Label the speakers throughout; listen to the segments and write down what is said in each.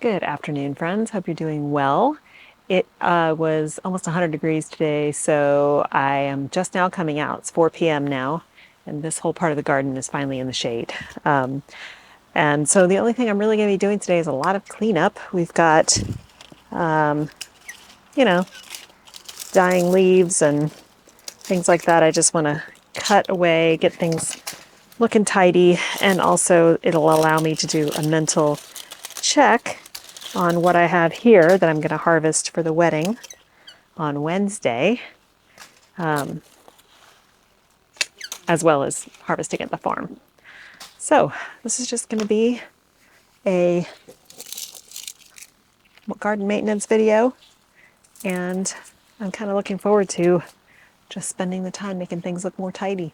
Speaker 1: Good afternoon, friends. Hope you're doing well. It was almost 100 degrees today, so I am just now coming out. It's 4 p.m. now, and this whole part of the garden is finally in the shade. And so the only thing I'm really going to be doing today is a lot of cleanup. We've got, you know, dying leaves and things like that. I just want to cut away, get things looking tidy, and also it'll allow me to do a mental check on what I have here that I'm going to harvest for the wedding on Wednesday, as well as harvesting at the farm. So this is just going to be a garden maintenance video, and I'm kind of looking forward to just spending the time making things look more tidy.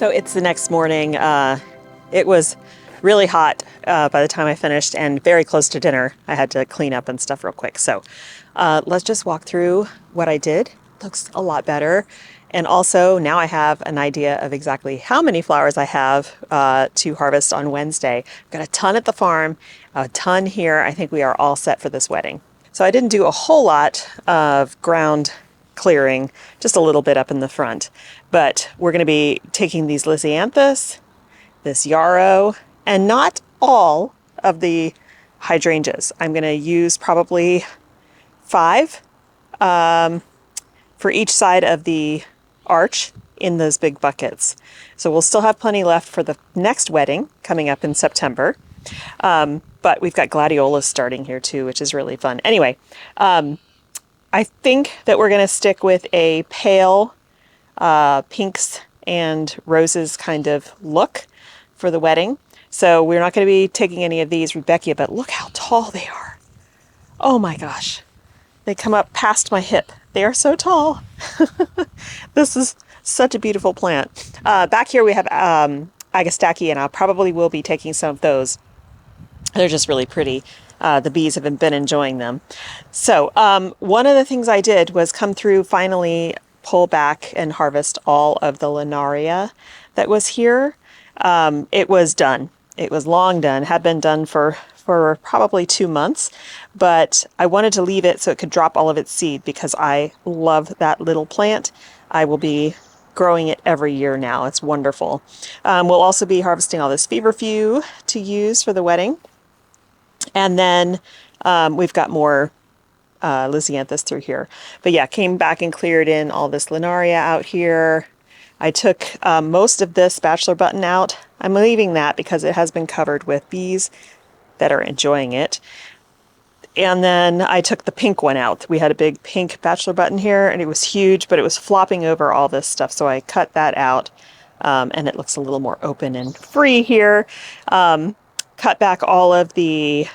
Speaker 1: So it's the next morning. It was really hot by the time I finished and very close to dinner. I had to clean up and stuff real quick. So let's just walk through what I did. Looks a lot better. And also now I have an idea of exactly how many flowers I have to harvest on Wednesday. I've got a ton at the farm, a ton here. I think we are all set for this wedding. So I didn't do a whole lot of ground clearing, just a little bit up in the front. But we're going to be taking these Lisianthus, this yarrow, and not all of the hydrangeas. I'm going to use probably 5 for each side of the arch in those big buckets. So we'll still have plenty left for the next wedding coming up in September. But we've got gladiolas starting here too, which is really fun. Anyway, I think that we're going to stick with a pale pinks and roses kind of look for the wedding. So we're not going to be taking any of these Rudbeckia, but look how tall they are. Oh my gosh. They come up past my hip. They are so tall. This is such a beautiful plant. Back here we have Agastache, and I probably will be taking some of those. They're just really pretty. The bees have been enjoying them. So one of the things I did was come through, finally pull back and harvest all of the Linaria that was here. It was done. It was long done, had been done for probably 2 months, but I wanted to leave it so it could drop all of its seed because I love that little plant. I will be growing it every year now. It's wonderful. We'll also be harvesting all this feverfew to use for the wedding. And then we've got more Lisianthus through here. But yeah, came back and cleared in all this Linaria out here. I took most of this bachelor button out. I'm leaving that because it has been covered with bees that are enjoying it. And then I took the pink one out. We had a big pink bachelor button here and it was huge, but it was flopping over all this stuff. So I cut that out and it looks a little more open and free here. Cut back all of the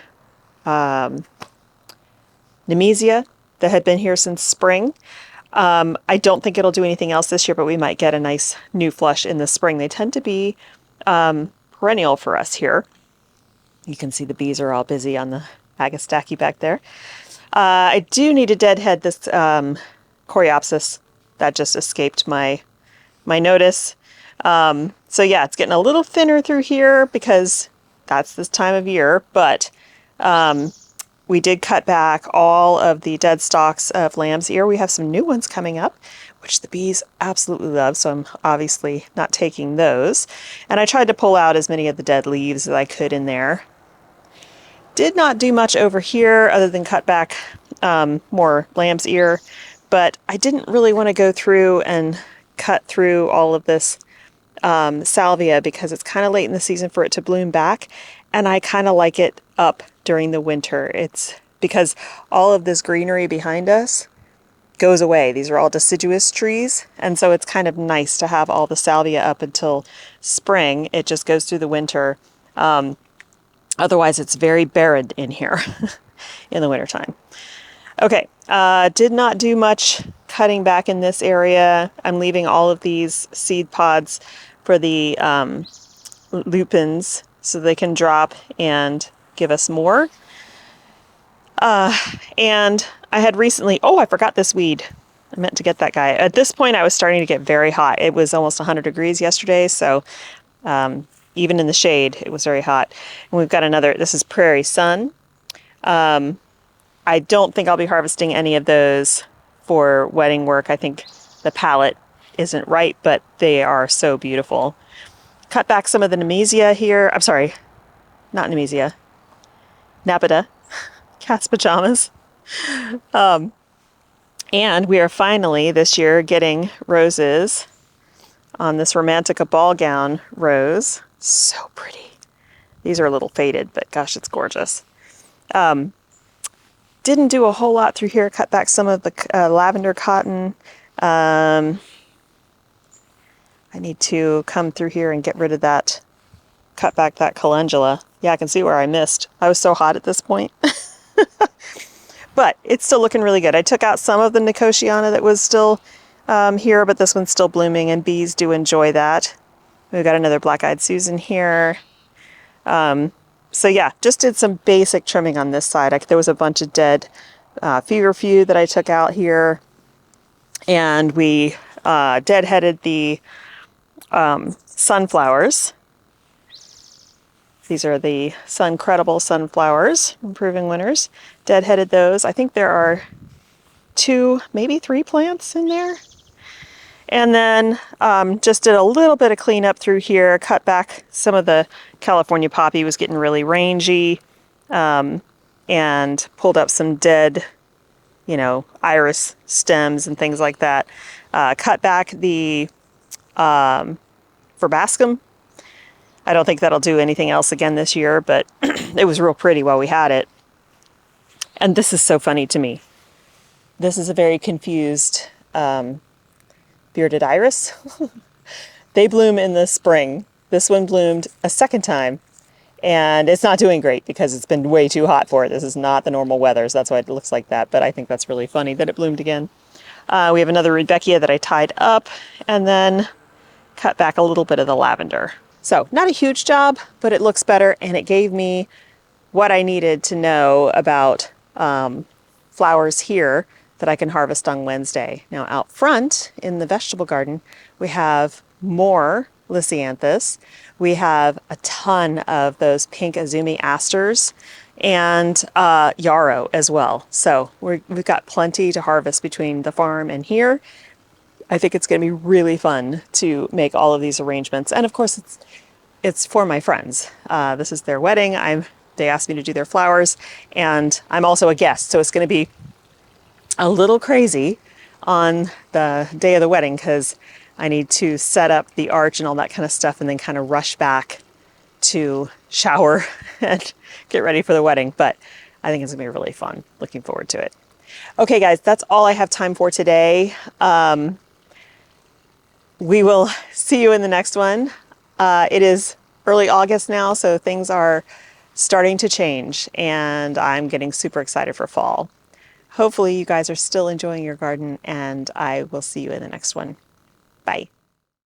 Speaker 1: Nemesia that had been here since spring. I don't think it'll do anything else this year, but we might get a nice new flush in the spring. They tend to be perennial for us here. You can see the bees are all busy on the Agastache back there. I do need to deadhead this Coreopsis that just escaped my notice. So yeah, it's getting a little thinner through here because that's this time of year, but we did cut back all of the dead stalks of lamb's ear. We have some new ones coming up, which the bees absolutely love, so I'm obviously not taking those. And I tried to pull out as many of the dead leaves as I could in there. Did not do much over here other than cut back more lamb's ear, but I didn't really want to go through and cut through all of this salvia because it's kind of late in the season for it to bloom back, and I kind of like it up during the winter. It's because all of this greenery behind us goes away. These are all deciduous trees, and so it's kind of nice to have all the salvia up until spring. It just goes through the winter. Otherwise, it's very barren in here in the wintertime. Okay, did not do much cutting back in this area. I'm leaving all of these seed pods for the lupins so they can drop and give us more. And I had recently, I forgot this weed. I meant to get that guy. At this point, I was starting to get very hot. It was almost 100 degrees yesterday, so even in the shade, it was very hot. And we've got another, this is Prairie Sun. I don't think I'll be harvesting any of those for wedding work. I think the palette isn't right, but they are so beautiful. Cut back some of the Nemesia here. I'm sorry, not Nemesia. Napida. Cat's pajamas. And we are finally this year getting roses on this Romantica ball gown rose. So pretty. These are a little faded, but gosh, it's gorgeous. Didn't do a whole lot through here. Cut back some of the lavender cotton. I need to come through here and get rid of that, cut back that calendula. Yeah, I can see where I missed. I was so hot at this point. But it's still looking really good. I took out some of the Nicotiana that was still here, but this one's still blooming, and bees do enjoy that. We've got another black-eyed Susan here. So yeah, just did some basic trimming on this side. There was a bunch of dead feverfew that I took out here, and we deadheaded the sunflowers. These are the Suncredible sunflowers, Improving Winners. Deadheaded those. I think there are 2, maybe 3 plants in there. And then just did a little bit of cleanup through here, cut back some of the California poppy was getting really rangy, and pulled up some dead, iris stems and things like that. Cut back the verbascum. I don't think that'll do anything else again this year, but it was real pretty while we had it. And this is so funny to me. This is a very confused bearded iris. They bloom in the spring. This one bloomed a second time, and it's not doing great because it's been way too hot for it. This is not the normal weather, so that's why it looks like that, but I think that's really funny that it bloomed again. We have another Rudbeckia that I tied up and then cut back a little bit of the lavender. So not a huge job, but it looks better, and it gave me what I needed to know about flowers here that I can harvest on Wednesday. Now out front in the vegetable garden, we have more Lisianthus. We have a ton of those pink Azumi asters and yarrow as well. So we've got plenty to harvest between the farm and here. I think it's going to be really fun to make all of these arrangements. And of course, it's for my friends. This is their wedding. They asked me to do their flowers, and I'm also a guest. So it's going to be a little crazy on the day of the wedding because I need to set up the arch and all that kind of stuff and then kind of rush back to shower and get ready for the wedding. But I think it's gonna be really fun. Looking forward to it. Okay, guys, that's all I have time for today. We will see you in the next one. It is early August now, so things are starting to change, and I'm getting super excited for fall. Hopefully you guys are still enjoying your garden, and I will see you in the next one. Bye.